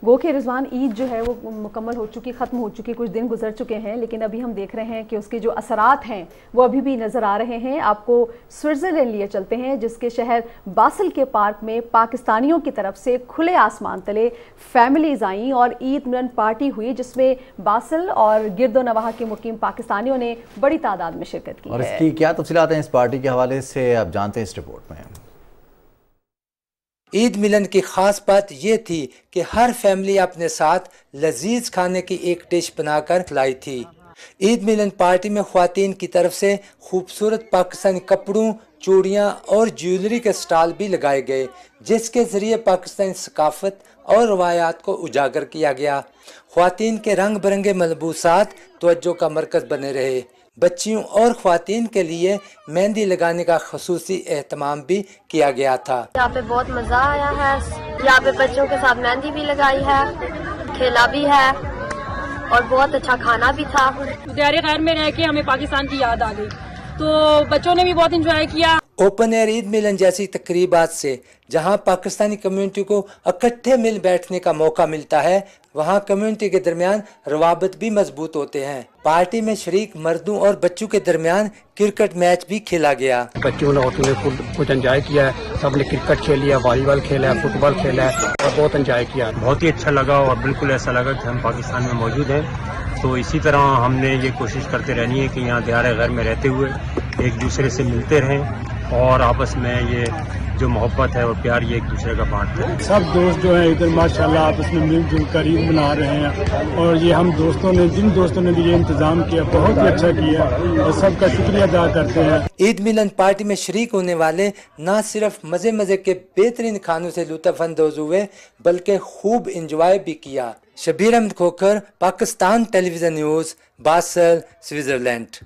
گو کہ رضوان عید جو ہے وہ مکمل ہو چکی، ختم ہو چکی، کچھ دن گزر چکے ہیں، لیکن ابھی ہم دیکھ رہے ہیں کہ اس کے جو اثرات ہیں وہ ابھی بھی نظر آ رہے ہیں۔ آپ کو سوئٹزرلینڈ لیے چلتے ہیں، جس کے شہر باسل کے پارک میں پاکستانیوں کی طرف سے کھلے آسمان تلے فیملیز آئیں اور عید ملن پارٹی ہوئی، جس میں باسل اور گرد و نواح کے مقیم پاکستانیوں نے بڑی تعداد میں شرکت کی ہے۔ اور اس کی کیا تفصیلات ہیں اس پارٹی کے حوالے سے آپ جانتے ہیں اس رپورٹ میں۔ عید ملن کی خاص بات یہ تھی کہ ہر فیملی اپنے ساتھ لذیذ کھانے کی ایک ڈش بنا کر لائی تھی۔ عید ملن پارٹی میں خواتین کی طرف سے خوبصورت پاکستانی کپڑوں، چوڑیاں اور جیولری کے سٹال بھی لگائے گئے، جس کے ذریعے پاکستانی ثقافت اور روایات کو اجاگر کیا گیا۔ خواتین کے رنگ برنگے ملبوسات توجہ کا مرکز بنے رہے۔ بچیوں اور خواتین کے لیے مہندی لگانے کا خصوصی اہتمام بھی کیا گیا تھا۔ یہاں پہ بہت مزہ آیا ہے، یہاں پہ بچوں کے ساتھ مہندی بھی لگائی ہے، کھیلا بھی ہے اور بہت اچھا کھانا بھی تھا۔ دیار خیر میں رہ کے ہمیں پاکستان کی یاد آ گئی، تو بچوں نے بھی بہت انجوائے کیا۔ اوپن ایئر عید ملن جیسی تقریبات سے جہاں پاکستانی کمیونٹی کو اکٹھے مل بیٹھنے کا موقع ملتا ہے، وہاں کمیونٹی کے درمیان روابط بھی مضبوط ہوتے ہیں۔ پارٹی میں شریک مردوں اور بچوں کے درمیان کرکٹ میچ بھی کھیلا گیا۔ بچوں نے عورتوں نے کچھ انجوائے کیا ہے، سب نے کرکٹ کھیل لیا، والی بال کھیلا ہے، فٹ بال کھیلا ہے اور بہت انجوائے کیا۔ بہت ہی اچھا لگا اور بالکل ایسا لگا کہ ہم پاکستان میں موجود ہیں۔ تو اسی طرح ہم نے یہ کوشش کرتے رہنی ہے کہ یہاں دیار غیر میں رہتے ہوئے ایک دوسرے سے ملتے رہیں اور آپس میں یہ جو محبت ہے اور پیار یہ ایک دوسرے کا بانٹتے ہیں۔ سب دوست جو ہیں ادھر ماشاءاللہ آپس میں مل جل کر عید منا رہے ہیں، اور یہ ہم دوستوں نے جن دوستوں نے بھی یہ انتظام کیا بہت ہی اچھا کیا اور سب کا شکریہ ادا کرتے ہیں۔ عید ملن پارٹی میں شریک ہونے والے نہ صرف مزے کے بہترین کھانوں سے لطف اندوز ہوئے بلکہ خوب انجوائے بھی کیا۔ شبیر احمد کھوکھر، پاکستان ٹیلی ویژن نیوز، باسل، سوئٹزرلینڈ۔